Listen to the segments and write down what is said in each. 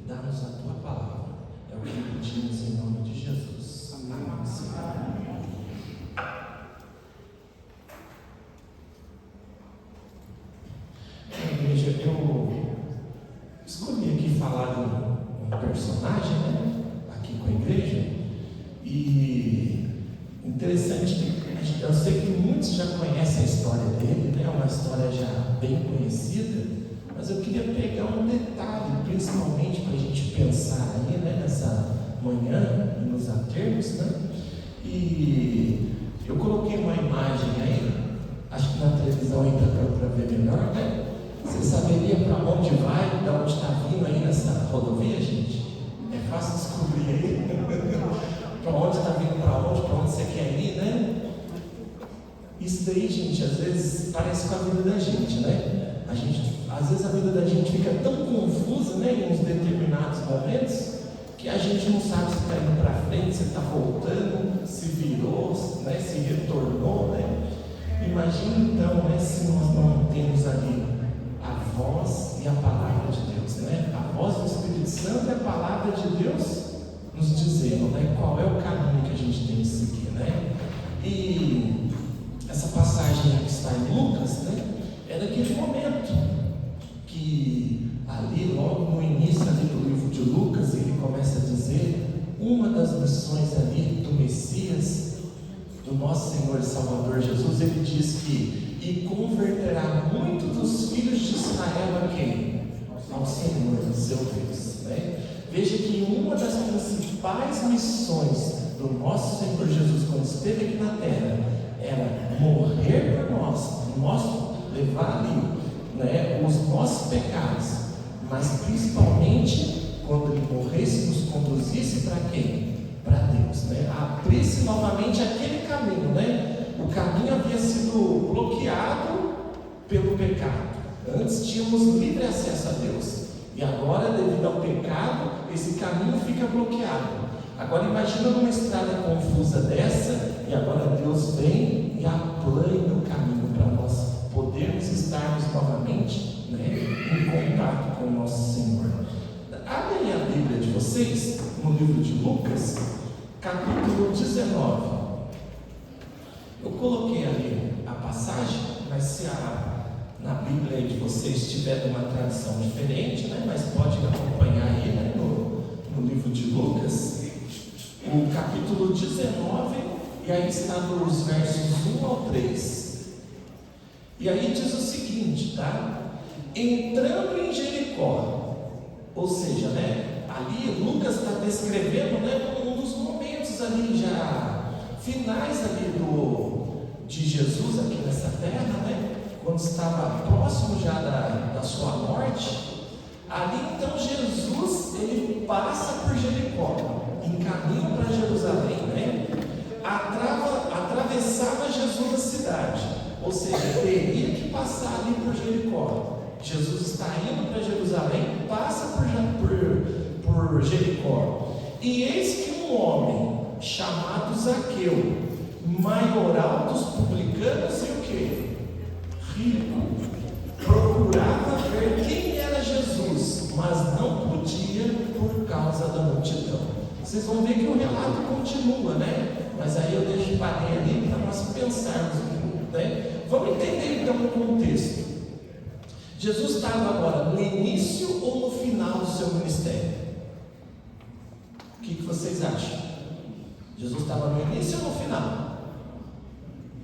Dá-nos a tua palavra. É o que pedimos em nome de Jesus. Amém. Interessante que eu sei que muitos já conhecem a história dele, né? É uma história já bem conhecida, mas eu queria pegar um detalhe, principalmente para a gente pensar aí, né? Nessa manhã e nos atermos, né? E eu coloquei uma imagem aí, acho que na televisão ainda para ver melhor, né? Você saberia para onde vai, de onde está vindo aí nessa rodovia, gente? É fácil descobrir aí. Para onde está vindo, para onde você quer ir, né? Isso daí, gente, às vezes parece com a vida da gente, né? Às vezes a vida da gente fica tão confusa, né, em uns determinados momentos, que a gente não sabe se está indo para frente, se está voltando, se virou, né, se retornou, né? Imagina então, né, se nós não temos ali a voz e a palavra de Deus, né? A voz do Espírito Santo e a palavra de Deus nos dizendo, né, qual é o caminho que a gente tem que seguir, né? E essa passagem que está em Lucas, né, é daquele momento que ali, logo no início ali do livro de Lucas, ele começa a dizer uma das missões ali do Messias, do nosso Senhor e Salvador Jesus. Ele diz que e converterá muito dos filhos de Israel a quem? Ao Senhor, seu Deus, né? Veja que uma das principais missões do nosso Senhor Jesus, quando esteve aqui na terra, era morrer por nós, levar ali, né, os nossos pecados, mas principalmente quando ele morresse, nos conduzisse para quem? Para Deus, né? Abrisse novamente aquele caminho, né? O caminho havia sido bloqueado pelo pecado. Antes tínhamos livre acesso a Deus. E agora, devido ao pecado, esse caminho fica bloqueado. Agora imagina numa estrada confusa dessa, e agora Deus vem e aplana o caminho para nós podermos estarmos novamente, né, em contato com o nosso Senhor. Abrem a Bíblia de vocês, no livro de Lucas, capítulo 19. Eu coloquei ali a passagem, mas se na Bíblia de vocês tiver uma tradução diferente, né, mas pode acompanhar aí, né, no livro de Lucas, o capítulo 19, e aí está nos versos 1 ao 3. E aí diz o seguinte, tá? Entrando em Jericó, ou seja, né, ali Lucas está descrevendo, né, um dos momentos ali já finais ali de Jesus aqui nessa terra, né? Quando estava próximo já da sua morte. Ali então Jesus, ele passa por Jericó, em caminho para Jerusalém, né? Atravessava Jesus a cidade, ou seja, teria que passar ali por Jericó. Jesus está indo para Jerusalém, passa por Jericó, e eis que um homem chamado Zaqueu, maioral dos publicanos e o que? Rico, procurava ver quem era Jesus, mas não podia por causa da multidão. Vocês vão ver que o relato continua, né? Mas aí eu parei ali para nós pensarmos um pouco, né? Vamos entender então o contexto. Jesus estava agora no início ou no final do seu ministério? O que vocês acham? Jesus estava no início ou no final?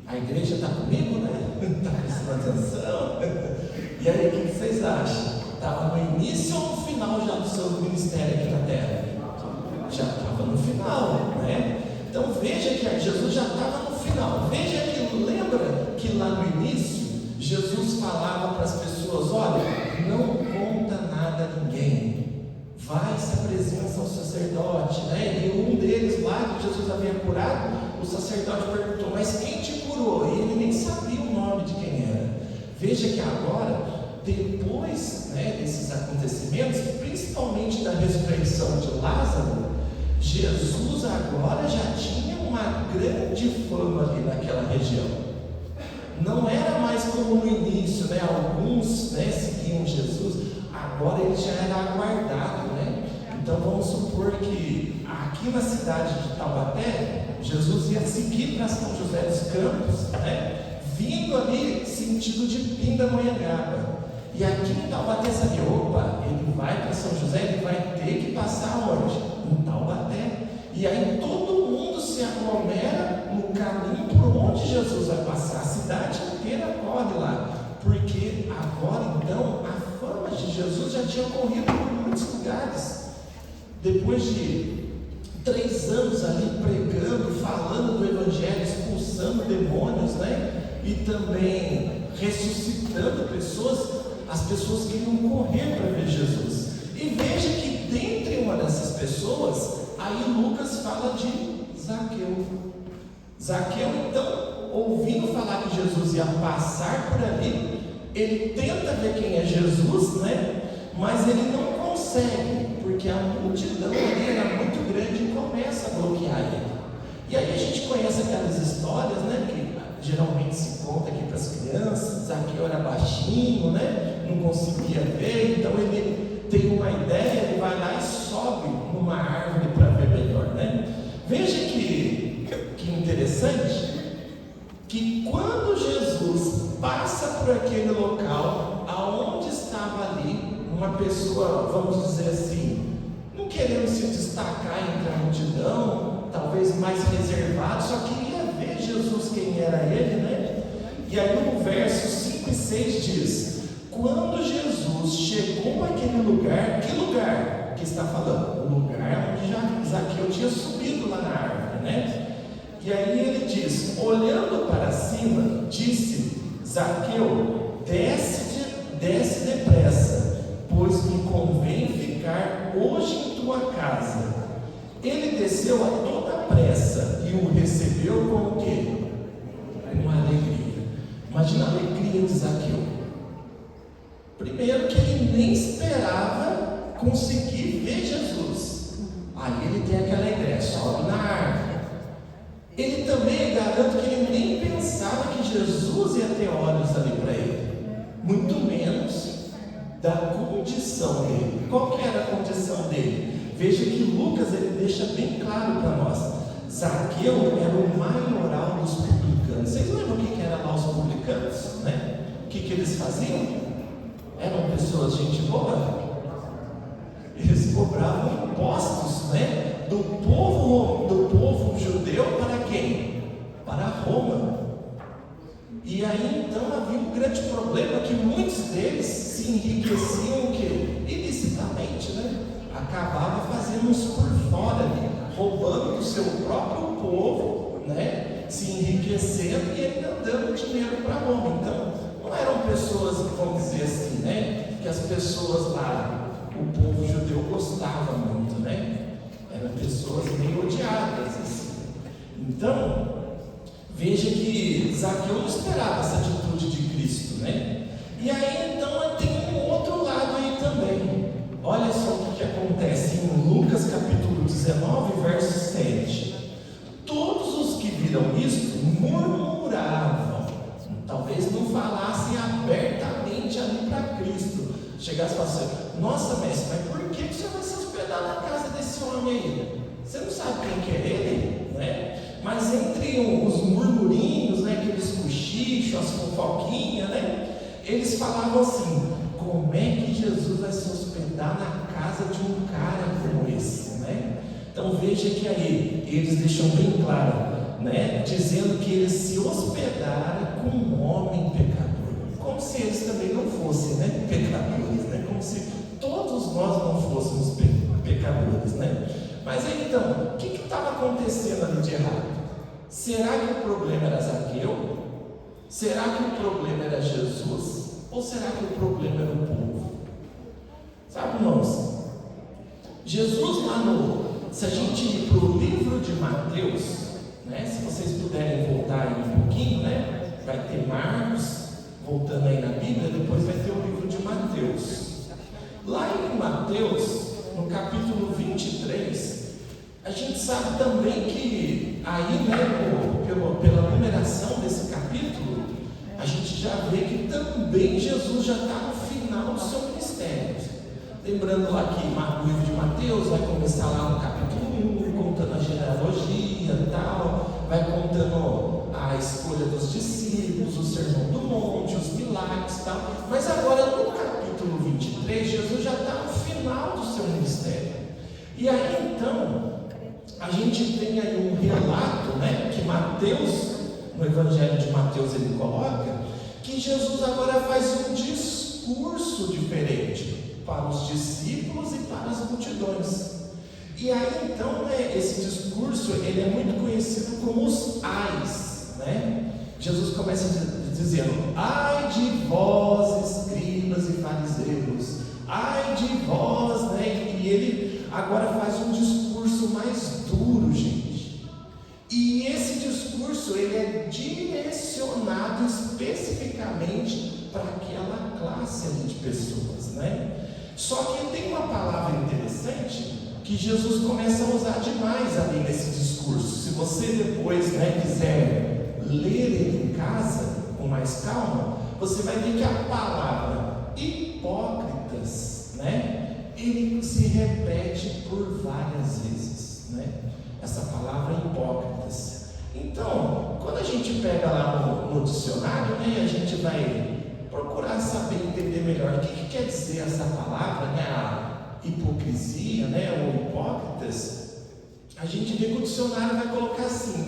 A igreja está comigo, né? Está prestando atenção? E aí, o que vocês acham? Estava no início ou no final já do seu ministério aqui na terra? Já estava no final, né? Então veja que Jesus já estava no final. Veja que, lembra que lá no início, Jesus falava para as pessoas: olha, não conta nada a ninguém, vai, se apresenta ao sacerdote, né? E um deles lá que Jesus havia curado, o sacerdote perguntou: mas quem te curou? E ele nem sabia o nome de quem era. Veja que agora, depois, né, desses acontecimentos, principalmente da ressurreição de Lázaro, Jesus agora já tinha uma grande fama ali naquela região. Não era mais como no início, né? Alguns, né, seguiam Jesus. Agora ele já era aguardado, né? Então vamos supor que aqui na cidade de Taubaté, Jesus ia seguir para São José dos Campos, né? Vindo ali sentido de Pindamonhangaba. E aqui em Taubaté sabia: opa, ele vai para São José, ele vai ter que passar onde? Em Taubaté. E aí todo mundo se aglomera no cidade inteira corre lá, porque agora então a fama de Jesus já tinha corrido por muitos lugares. Depois de 3 anos ali pregando, falando do Evangelho, expulsando demônios, né? E também ressuscitando pessoas, as pessoas queriam correr para ver Jesus. E veja que dentre uma dessas pessoas, aí Lucas fala de Zaqueu. Zaqueu, então, ouvindo falar que Jesus ia passar por ali, ele tenta ver quem é Jesus, né? Mas ele não consegue, porque a multidão ali era muito grande e começa a bloquear ele. E aí a gente conhece aquelas histórias, né? Que geralmente se conta aqui para as crianças. Zaqueu era baixinho, né? Não conseguia ver, então ele tem uma ideia, ele vai lá e sobe numa árvore para ver melhor, né? Veja que interessante, que quando Jesus passa por aquele local, aonde estava ali uma pessoa, vamos dizer assim, não querendo se destacar entre a multidão, talvez mais reservado, só queria ver Jesus quem era ele, né? E aí no verso 5 e 6 diz: quando Jesus chegou àquele lugar, que lugar que está falando? O lugar onde Zaqueu tinha subido lá na árvore, né? E aí ele diz, olhando para cima, disse: Zaqueu, desce depressa, pois me convém ficar hoje em tua casa. Ele desceu a toda pressa e o recebeu com o quê? Com alegria. Imagina a alegria de Zaqueu. Primeiro que ele nem esperava conseguir ver Jesus. Aí ele tem aquela ideia, sobe na árvore. Ele também, garanto que ele nem pensava que Jesus ia ter olhos ali para ele, muito menos da condição dele. Qual que era a condição dele? Veja que Lucas ele deixa bem claro para nós. Zaqueu era o maioral dos publicanos. Vocês lembram o que eram lá os publicanos? Né? O que eles faziam? Eram pessoas gente boa. Eles cobravam impostos, né? Do povo judeu para quem? Para Roma. E aí então havia um grande problema, que muitos deles se enriqueciam ilicitamente, né? Acabava fazendo isso por fora ali, roubando do seu próprio povo, né? Se enriquecendo e ainda dando dinheiro para Roma. Então não eram pessoas, vamos dizer assim, né? Que as pessoas lá, o povo judeu gostava muito, né? Eram pessoas meio odiadas assim. Então, veja que Zaqueu não esperava essa atitude de Cristo, né? E aí então tem um outro lado aí também. Olha só o que acontece em Lucas capítulo 19, verso 7. Todos os que viram isso murmuravam, talvez não falassem abertamente ali para Cristo. Chegasse e falasse assim: nossa, mestre, mas por que você vai se hospedar na casa desse homem aí? Você não sabe quem que é ele, né? Mas entre os murmurinhos, né, aqueles cochichos, as fofoquinhas, né, eles falavam assim: como é que Jesus vai se hospedar na casa de um cara como esse, né? Então veja que aí eles deixam bem claro, né, dizendo que eles se hospedaram com um homem pecador, como se eles também não fossem, né, pecadores, né? Como se todos nós não fôssemos pecadores, né? Mas aí então, o que estava acontecendo ali de errado? Será que o problema era Zaqueu? Será que o problema era Jesus? Ou será que o problema era o povo? Sabe, irmãos, Jesus lá se a gente ir para o livro de Mateus, né, se vocês puderem voltar aí um pouquinho, né, vai ter Marcos, voltando aí na Bíblia, depois vai ter o livro de Mateus. Lá em Mateus, no capítulo 23, a gente sabe também que aí, né, pela numeração desse capítulo, a gente já vê que também Jesus já está no final do seu ministério. Lembrando lá que o livro de Mateus vai começar lá no capítulo 1, contando a genealogia e tal, vai contando a escolha dos discípulos, o sermão do monte, os milagres e tal. Mas agora no capítulo 23, Jesus já está no final do seu ministério. E aí então, a gente tem aí um relato, né, que Mateus no Evangelho de Mateus ele coloca que Jesus agora faz um discurso diferente para os discípulos e para as multidões. E aí então, esse discurso ele é muito conhecido como os ais, né? Jesus começa dizendo: ai de vós, escribas e fariseus, ai de vós, né? E ele agora faz um discurso mais duro, gente. E esse discurso ele é direcionado especificamente para aquela classe ali de pessoas, né? Só que tem uma palavra interessante que Jesus começa a usar demais ali nesse discurso. Se você depois, quiser ler ele em casa com mais calma, você vai ver que a palavra hipócritas, ele se repete por várias vezes, essa palavra hipócritas. Então, quando a gente pega lá no dicionário, a gente vai procurar saber, entender melhor o que quer dizer essa palavra, a hipocrisia, ou hipócritas. A gente vê que o dicionário vai colocar assim,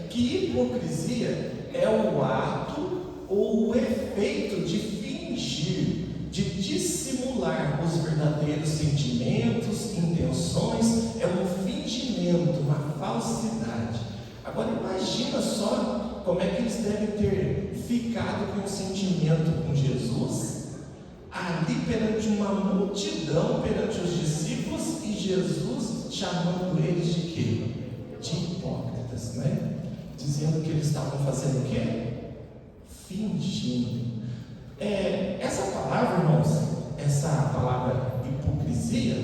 que hipocrisia é o ato ou o efeito de fingir, de dissimular os verdadeiros sentimentos, intenções, é um fingimento, uma falsidade. Agora imagina só como é que eles devem ter ficado com o sentimento com Jesus, ali perante uma multidão, perante os discípulos, e Jesus chamando eles de quê? De hipócritas, dizendo que eles estavam fazendo o quê? Fingindo. Essa palavra, irmãos, essa palavra hipocrisia,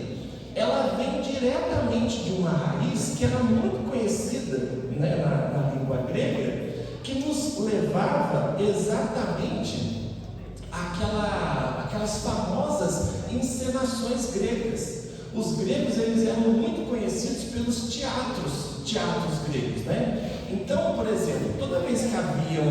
ela vem diretamente de uma raiz que era muito conhecida, na língua grega, que nos levava exatamente aquelas famosas encenações gregas. Os gregos eles eram muito conhecidos pelos teatros gregos, Então, por exemplo, toda vez que havia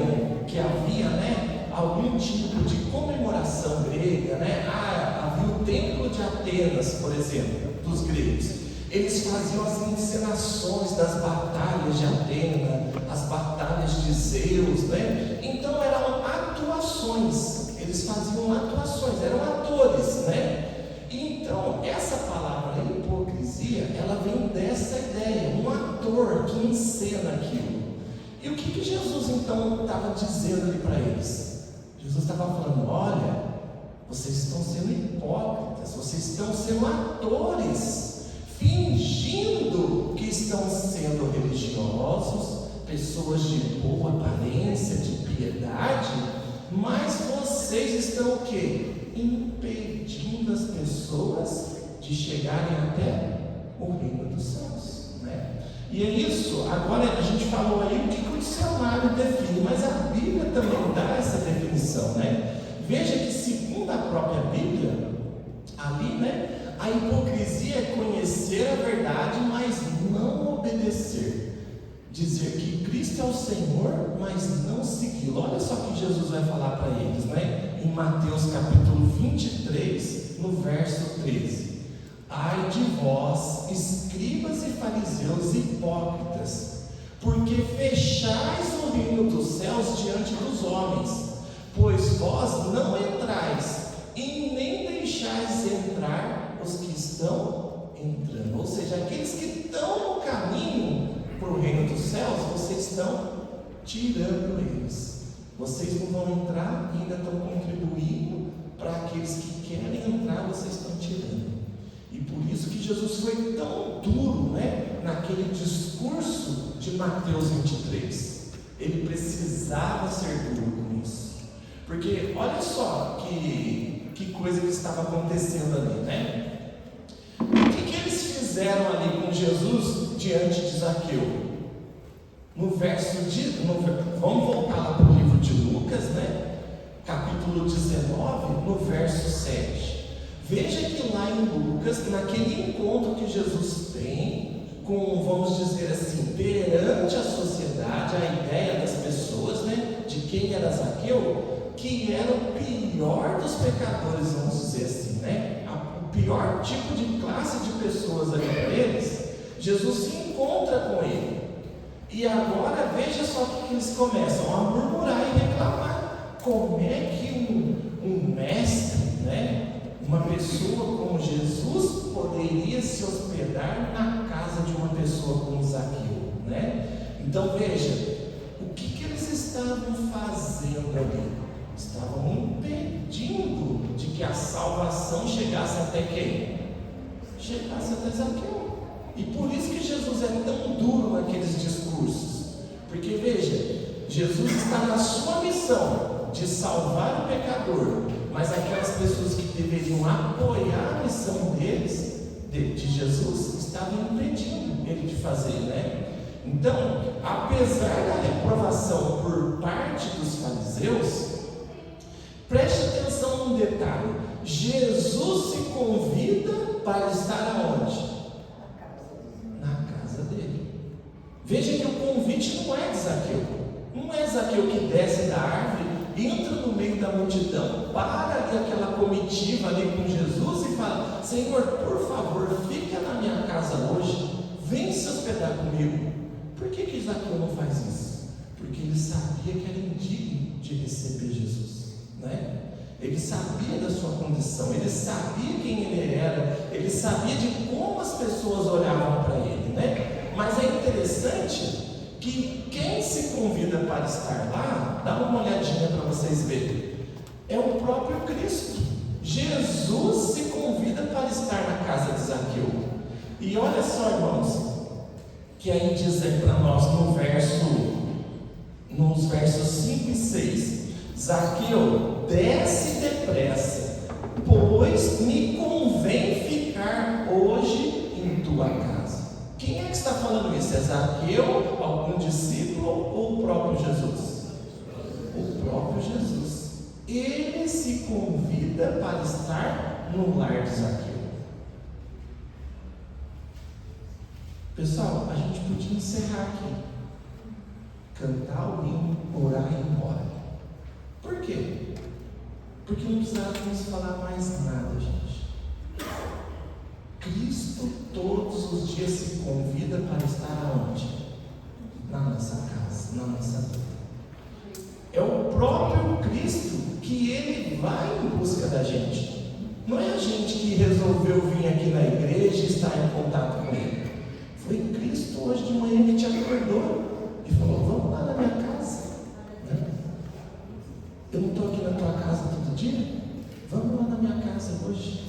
algum tipo de comemoração grega, havia o templo de Atenas, por exemplo, dos gregos, eles faziam as encenações das batalhas de Atenas, as batalhas de Zeus, Então eram atuações. Eles faziam atuações, eram atores, Então, essa palavra hipocrisia, ela vem dessa ideia, um ator que encena aquilo. E o que Jesus então estava dizendo ali para eles? Jesus estava falando: olha, vocês estão sendo hipócritas, vocês estão sendo atores, fingindo que estão sendo religiosos, pessoas de boa aparência, de piedade, mas vocês estão o quê? Impedindo as pessoas de chegarem até o reino dos céus, E é isso. Agora a gente falou aí o que o dicionário define, mas a Bíblia também dá essa definição, Veja que segundo a própria Bíblia, ali, a hipocrisia é conhecer a verdade, mas não obedecer. Dizer que Cristo é o Senhor, mas não segui-lo. Olha só o que Jesus vai falar para eles, em Mateus capítulo 23, no verso 13. Ai de vós, escribas e fariseus hipócritas, porque fechais o reino dos céus diante dos homens, pois vós não entrais, e nem deixais entrar os que estão entrando. Ou seja, aqueles que estão no caminho para o reino dos céus, vocês estão tirando eles. Vocês não vão entrar e ainda estão contribuindo para aqueles que querem entrar, vocês estão tirando. E por isso que Jesus foi tão duro, naquele discurso de Mateus 23. Ele precisava ser duro com isso. Porque olha só que coisa que estava acontecendo ali, O que eles fizeram ali com Jesus diante de Zaqueu? Vamos voltar lá para o livro de Lucas, capítulo 19, no verso 7. Veja que lá em Lucas, naquele encontro que Jesus tem com, vamos dizer assim, perante a sociedade, a ideia das pessoas, de quem era Zaqueu, que era o pior dos pecadores, vamos dizer assim, o pior tipo de classe de pessoas ali para eles. Jesus se encontra com ele. E agora veja só o que eles começam a murmurar e reclamar. Como é que um mestre, né, uma pessoa como Jesus poderia se hospedar na casa de uma pessoa como Zaqueu, né? Então veja, o que eles estavam fazendo ali? Estavam impedindo de que a salvação chegasse até quem? Chegasse até Zaqueu. E por isso que Jesus é tão duro naqueles discursos. Porque veja, Jesus está na sua missão de salvar o pecador, mas aquelas pessoas que deveriam apoiar a missão deles, de Jesus, estavam impedindo ele de fazer, né? Então, apesar da reprovação por parte dos fariseus, preste atenção num detalhe: Jesus se convida para estar aonde? Na casa dele. Veja que o convite não é de Zaqueu. Não é Zaqueu que desce da árvore, entra no meio da multidão, para aquela comitiva ali com Jesus e fala: Senhor, por favor, fica na minha casa hoje, vem se hospedar comigo. Por que Zaqueu não faz isso? Porque ele sabia que era indigno de receber Jesus, né? Ele sabia da sua condição, ele sabia quem ele era, ele sabia de como as pessoas olhavam para ele, né? Mas é interessante que quem se convida para estar lá, dá uma olhadinha para vocês verem, é o próprio Cristo. Jesus se convida para estar na casa de Zaqueu. E olha só, irmãos, que aí diz para nós nos versos 5 e 6: Zaqueu, desce depressa, pois me convém ficar hoje em tua casa. Quem é que está falando isso? É Zaqueu, algum discípulo ou o próprio Jesus? O próprio Jesus. Ele se convida para estar no lar de Zaqueu. Pessoal, a gente podia encerrar aqui, cantar o hino, orar e ir embora. Por quê? Porque não precisávamos falar mais nada, gente. Cristo todos os dias se convida para estar aonde? Na nossa casa, na nossa vida. É o próprio Cristo que Ele vai em busca da gente. Não é a gente que resolveu vir aqui na igreja e estar em contato com Ele. Foi Cristo hoje de manhã que te acordou e falou: vamos lá na minha casa, né? Eu não estou aqui na tua casa todo dia? Vamos lá na minha casa hoje.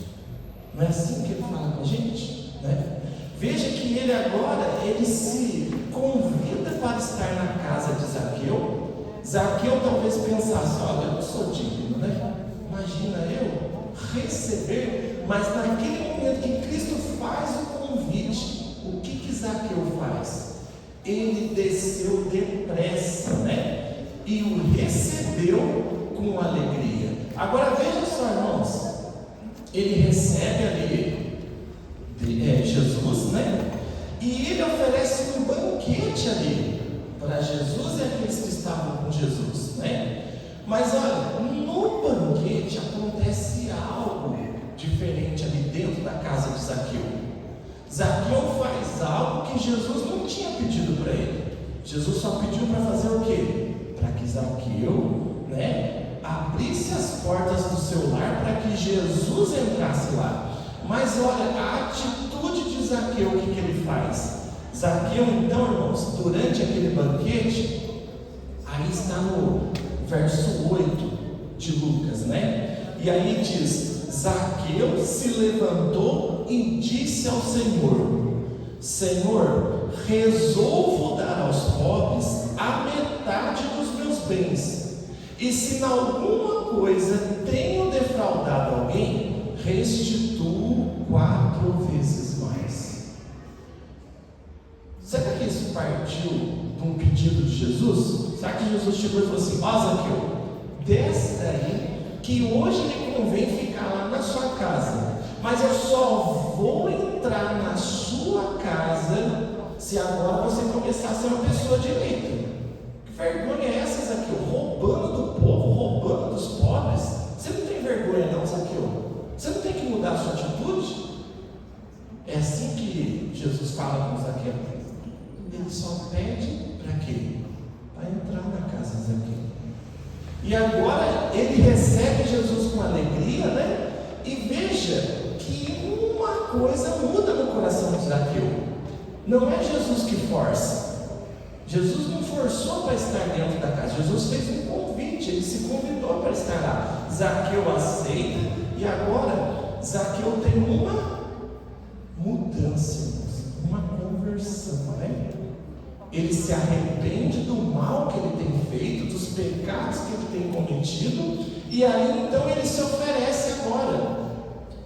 Não é assim que Ele fala com a gente, né? Veja que Ele agora, Ele se convida para estar na casa de Zaqueu. Zaqueu talvez pensasse: olha, eu não sou digno, né? Imagina eu receber. Mas naquele momento que Cristo faz o convite, o que Zaqueu faz? Ele desceu depressa, né? E o recebeu com alegria. Agora veja só, irmãos, ele recebe ali Jesus, né? E ele oferece um banquete ali para Jesus e aqueles que estavam com Jesus, né? Mas olha, no banquete acontece algo diferente ali dentro da casa de Zaqueu. Zaqueu faz algo que Jesus não tinha pedido para ele. Jesus só pediu para fazer o quê? Para que Zaqueu, né, abrisse as portas do seu lar para que Jesus entrasse lá. Mas olha, a atitude de Zaqueu, o que ele faz? Zaqueu, então, irmãos, durante aquele banquete, aí está no verso 8 de Lucas, né? E aí diz: Zaqueu se levantou e disse ao Senhor: Senhor, resolvo dar aos pobres a metade dos meus bens, e se em alguma coisa tenho defraudado alguém, restituo 4 vezes mais. Será que isso partiu de um pedido de Jesus? Será que Jesus chegou e falou assim: ó Zaqueu, desce daí, que hoje lhe convém ficar lá na sua casa, mas eu só vou entrar na sua casa se agora você começar a ser uma pessoa de eleito. Que vergonha é essa, Zaqueu? Roubando do povo, roubando dos pobres. Você não tem vergonha não, Zaqueu? Você não tem que mudar a sua atitude? É assim que Jesus fala com Zaqueu. Ele só pede Para quê? Para entrar na casa de Zaqueu. E agora ele recebe Jesus com alegria, né? E veja que uma coisa muda no coração de Zaqueu. Não é Jesus que força. Jesus não forçou para estar dentro da casa. Jesus fez um convite, ele se convidou para estar lá. Zaqueu aceita e agora Zaqueu tem uma mudança, uma conversão, né? Ele se arrepende do mal que ele tem feito, dos pecados que ele tem cometido, e aí então ele se oferece agora.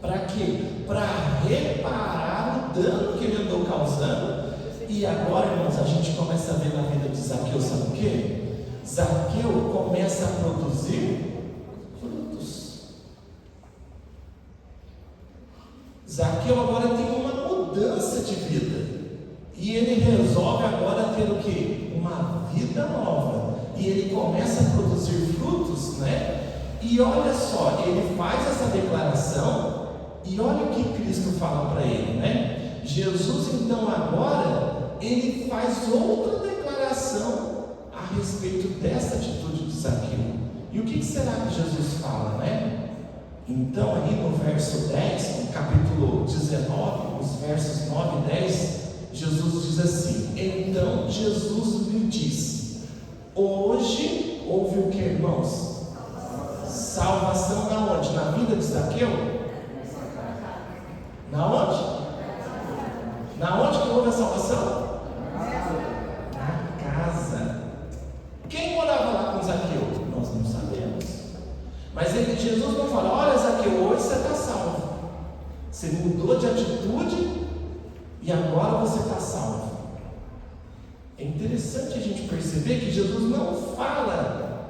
Para quê? Para reparar o dano que ele andou causando. E agora, irmãos, a gente começa a ver na vida de Zaqueu, sabe o quê? Zaqueu começa a produzir frutos. Zaqueu agora tem uma mudança de vida. E ele resolve agora ter o quê? Uma vida nova. E ele começa a produzir frutos, né? E olha só, ele faz essa declaração. E olha o que Cristo fala para ele, né? Jesus então agora, ele faz outra declaração a respeito dessa atitude de Zaqueu. E o que será que Jesus fala, né? Então aí no verso 10, no capítulo 19, os versos 9 e 10, Jesus diz assim: então Jesus lhe disse: hoje houve o que, irmãos? Salvação na onde? Na vida de Zaqueu? Na onde? Na onde que houve a salvação? Na casa. Quem morava lá com Zaqueu? Nós não sabemos. Mas Jesus não fala: olha, Zaqueu, hoje você está salvo. Você mudou de atitude e agora você está salvo. É interessante a gente perceber que Jesus não fala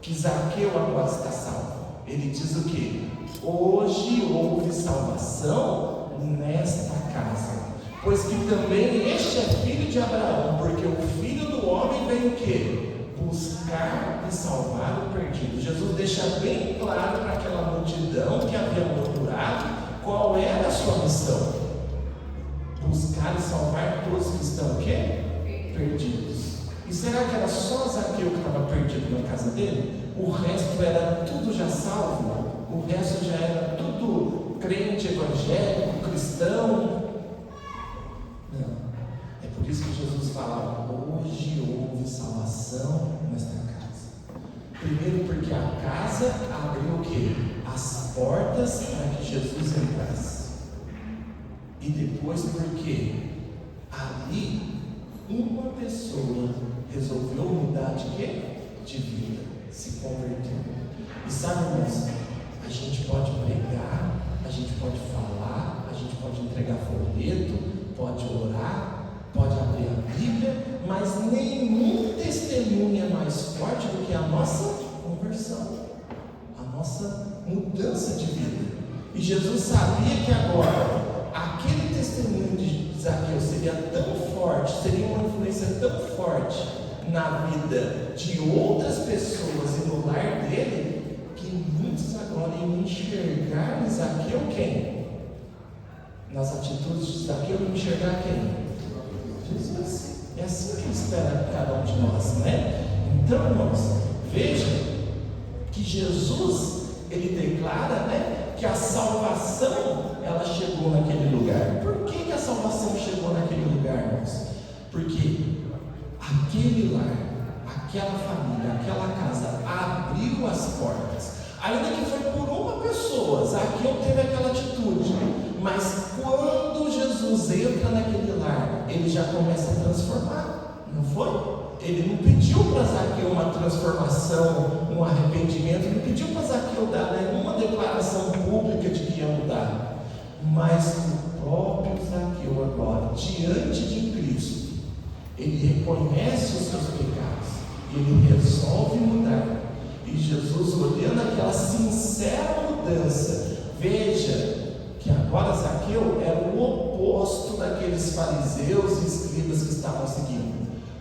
que Zaqueu agora está salvo. Ele diz o quê? Hoje houve salvação nesta casa, pois que também este é filho de Abraão, porque o Filho do Homem veio o quê? Buscar e salvar o perdido. Jesus deixa bem claro para aquela multidão que havia murmurado qual era a sua missão: buscar e salvar todos que estão o quê? Perdidos. E será que era só Zaqueu que estava perdido na casa dele? O resto era tudo já salvo? O resto já era tudo crente, evangélico, cristão? Não. É por isso que Jesus fala: hoje houve salvação nesta casa. Primeiro porque a casa abriu o quê? As portas para que Jesus entrasse. E depois porque ali uma pessoa resolveu mudar de quê? De vida, se converteu. E sabe, irmãos, a gente pode pregar, a gente pode falar, a gente pode entregar folheto, pode orar, pode abrir a Bíblia, mas nenhum testemunho é mais forte do que a nossa conversão, a nossa mudança de vida. E Jesus sabia que agora aquele testemunho de Zaqueu seria tão forte, seria uma influência tão forte na vida de outras pessoas e no lar dele, que muitos agora iam enxergar em Zaqueu quem? Nas atitudes de Zaqueu, iam enxergar quem? Jesus. É assim que ele espera cada um de nós, né? Então, irmãos, veja que Jesus, ele declara, né, que a salvação, ela chegou naquele lugar. Por que a salvação chegou naquele lugar, irmãos? Porque aquele lar, aquela família, aquela casa abriu as portas. Ainda que foi por uma pessoa, Zaqueu teve aquela atitude, mas quando Jesus entra naquele lar, ele já começa a transformar, não foi? Ele não pediu para Zaqueu uma transformação, um arrependimento, ele não pediu para Zaqueu dar nenhuma declaração pública de que ia mudar, mas o próprio Zaqueu agora, diante de Cristo, ele reconhece os seus pecados, ele resolve mudar. E Jesus, olhando aquela sincera mudança, veja que agora Zaqueu era o oposto daqueles fariseus e escribas que estavam seguindo.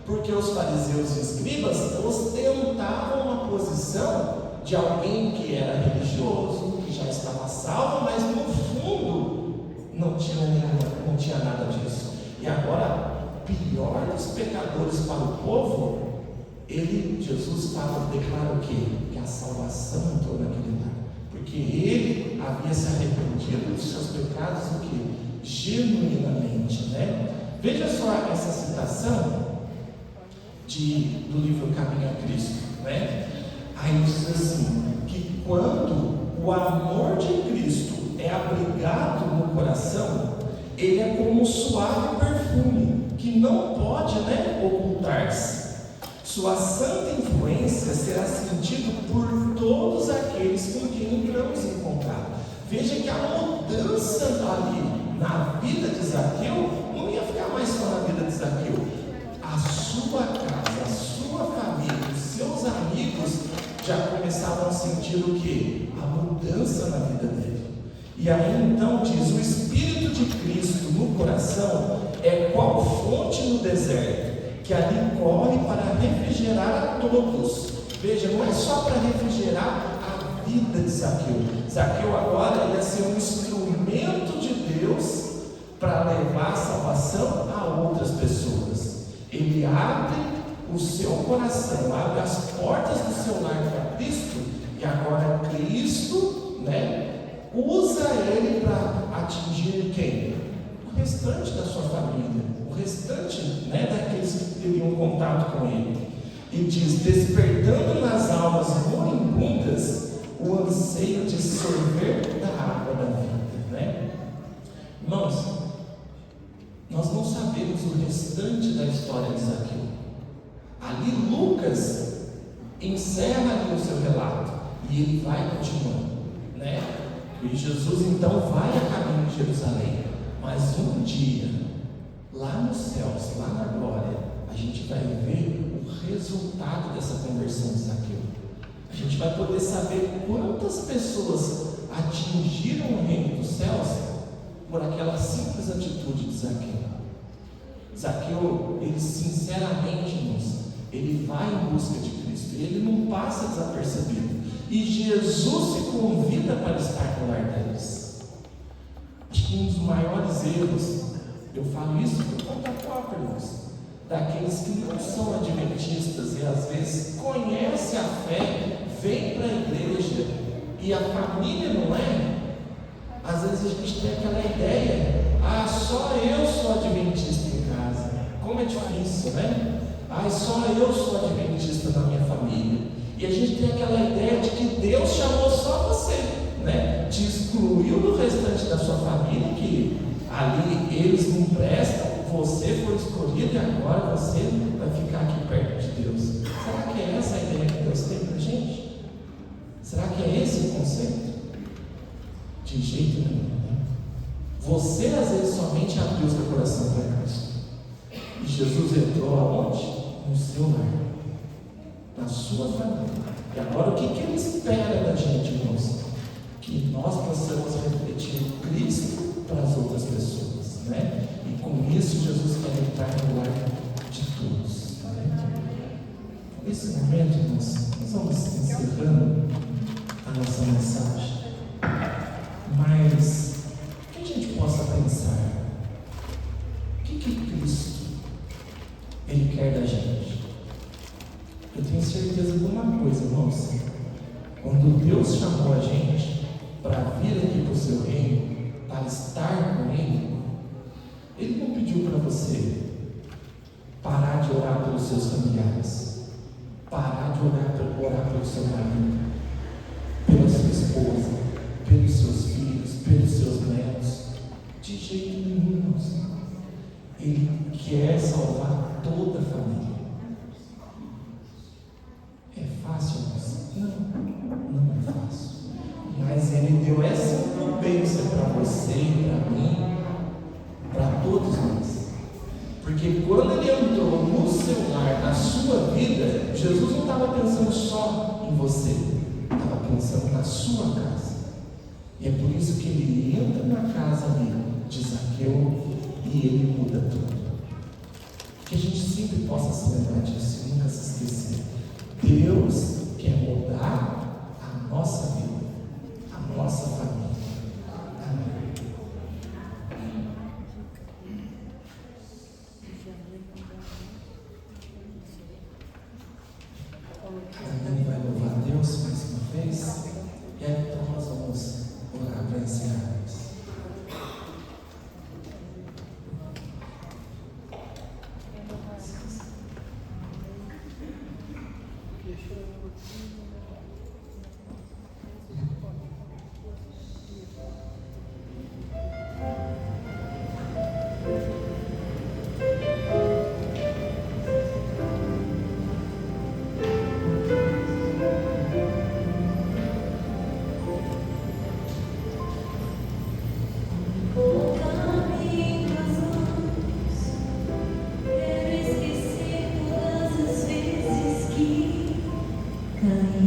Porque os fariseus e escribas ostentavam uma posição de alguém que era religioso, que já estava salvo, mas no fundo não tinha nada disso. E agora pior dos pecadores para o povo, Jesus declara o quê? Que a salvação entrou naquele lar, porque ele havia se arrependido dos seus pecados, o quê? Genuinamente, né? Veja só essa citação do livro Caminho a Cristo, né? Aí diz assim, que quando o amor de Cristo é abrigado no coração, ele é como um suave perfume, que não pode, né, ocultar-se. Sua santa influência será sentida por todos aqueles com quem entramos em contato. Veja que a mudança ali na vida de Zaqueu não ia ficar mais só na vida de Zaqueu. A sua casa, a sua família, os seus amigos já começavam a sentir o quê? A mudança na vida dele. E aí então diz, o Espírito de Cristo no coração é qual fonte no deserto, que ali corre para refrigerar a todos. Veja, não é só para refrigerar a vida de Zaqueu. Zaqueu agora ia ser um instrumento de Deus para levar a salvação a outras pessoas. Ele abre o seu coração, abre as portas do seu lar para Cristo, e agora Cristo, né, usa ele para atingir quem? O restante da sua família, o restante, né, daqueles que teriam contato com ele. E diz, despertando nas almas moribundas o anseio de sorver da água da vida, né? Irmãos, nós não sabemos o restante da história de Zaqueu. Ali Lucas encerra ali o seu relato, e ele vai continuando, né? E Jesus então vai a caminho de Jerusalém, mas um dia, lá nos céus, lá na glória, a gente vai ver o resultado dessa conversão de Zaqueu. A gente vai poder saber quantas pessoas atingiram o reino dos céus por aquela simples atitude de Zaqueu. Zaqueu, ele sinceramente, irmãos, ele vai em busca de Cristo, ele não passa desapercebido, e Jesus se convida para estar no lar deles. Acho que um dos maiores erros, eu falo isso por conta própria, irmãos, daqueles que não são adventistas e às vezes conhecem a fé, vêm para a igreja e a família não é. Às vezes a gente tem aquela ideia, só eu sou adventista em casa. Como é difícil, né? Só eu sou adventista na minha família. E a gente tem aquela ideia de que Deus chamou só você, né? Te excluiu do restante da sua família, que ali eles não prestam, você foi escolhido e agora você vai ficar aqui perto de Deus. Será que é essa a ideia que Deus tem para a gente? Será que é esse o conceito? De jeito nenhum, né? Você às vezes somente abriu seu coração para Cristo, e Jesus entrou aonde? No seu lar, na sua família. E agora o que Ele espera da gente, irmãos? Que nós possamos refletir Cristo para as outras pessoas, né? E com isso Jesus quer entrar no lar de todos, né? Nesse momento, irmãos, nós vamos encerrando a nossa mensagem, mas que a gente possa pensar, o que Cristo Ele quer da gente? Eu tenho certeza de uma coisa, irmãos, quando Deus chamou a gente para vir aqui para o seu reino, para estar com Ele, Ele não pediu para você parar de orar pelos seus familiares, parar de orar pelo seu marido, pela sua esposa, pelos seus filhos, pelos seus netos. De jeito nenhum, irmãos. Ele quer salvar toda a família. É fácil, irmãos? Não é fácil. Mas Ele deu essa incumbência para você e para mim, para todos nós. Porque quando Ele entrou no seu lar, na sua vida, Jesus não estava pensando só em você, estava pensando na sua casa. E é por isso que Ele entra na casa ali de Zaqueu e Ele muda tudo. Que a gente sempre possa se lembrar disso e nunca se esquecer. Deus quer mudar a nossa vida, a nossa família. Amém. Ele vai louvar a Deus mais uma vez. E aí então nós vamos orar para encerrar isso. Caí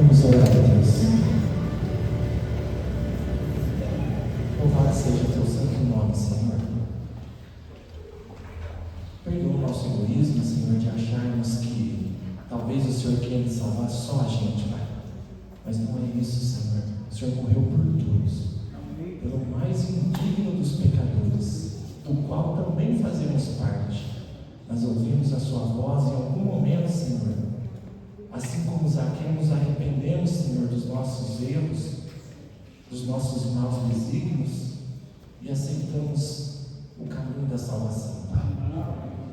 Vamos orar a Deus. Louvado seja o teu santo nome, Senhor. Perdoa o nosso egoísmo, Senhor, de acharmos que talvez o Senhor queira salvar só a gente, Pai. Mas não é isso, Senhor. O Senhor morreu por todos, pelo mais indigno dos pecadores, do qual também fazemos parte. Nós ouvimos a sua voz em algum momento, Senhor. Assim como Zaqueu, nos arrependemos, Senhor, dos nossos erros, dos nossos maus desígnios e aceitamos o caminho da salvação, Pai.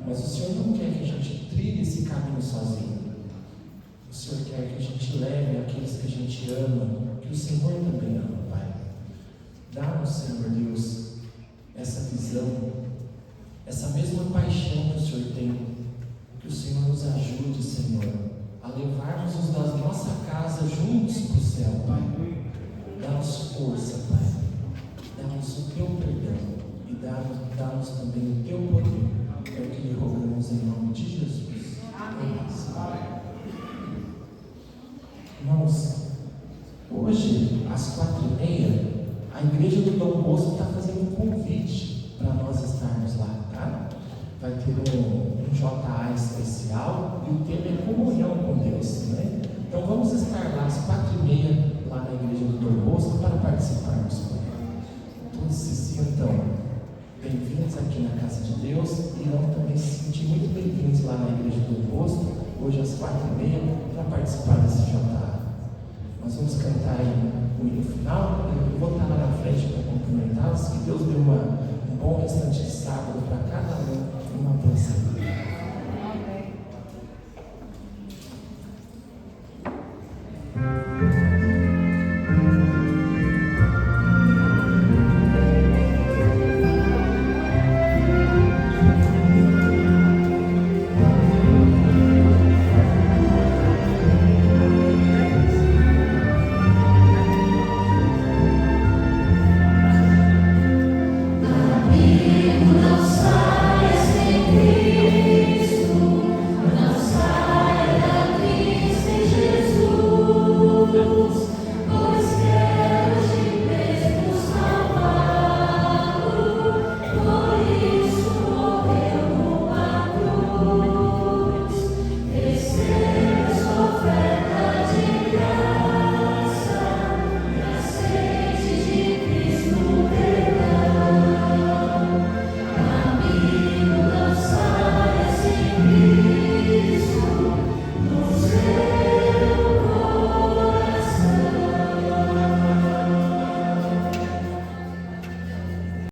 Mas o Senhor não quer que a gente trilhe esse caminho sozinho. O Senhor quer que a gente leve aqueles que a gente ama, que o Senhor também ama, Pai. Dá-nos, Senhor Deus, essa visão, essa mesma paixão que o Senhor tem. Que o Senhor nos ajude, Senhor, a levarmos os da nossa casa juntos para o céu, Pai. Dá-nos força, Pai. Dá-nos o teu perdão e dá-nos também o teu poder. É o que lhe rogamos em nome de Jesus. Amém. Irmãos, hoje, às 4h30, a igreja do Dom Bosco está fazendo um convite para nós estarmos lá, tá? Vai ter um JA especial e o tema é comunhão com Deus, né? Então vamos estar lá às 4h30, lá na igreja do Dom Bosco, para participarmos. Todos se sintam bem-vindos aqui na casa de Deus e irão também se sentir muito bem-vindos lá na igreja do Dom Bosco, hoje às 4h30, para participar desse JA. Nós vamos cantar aí o hino final. Eu vou estar lá na frente para cumprimentá-los. Que Deus dê um bom restante de sábado para cada um e uma bênção.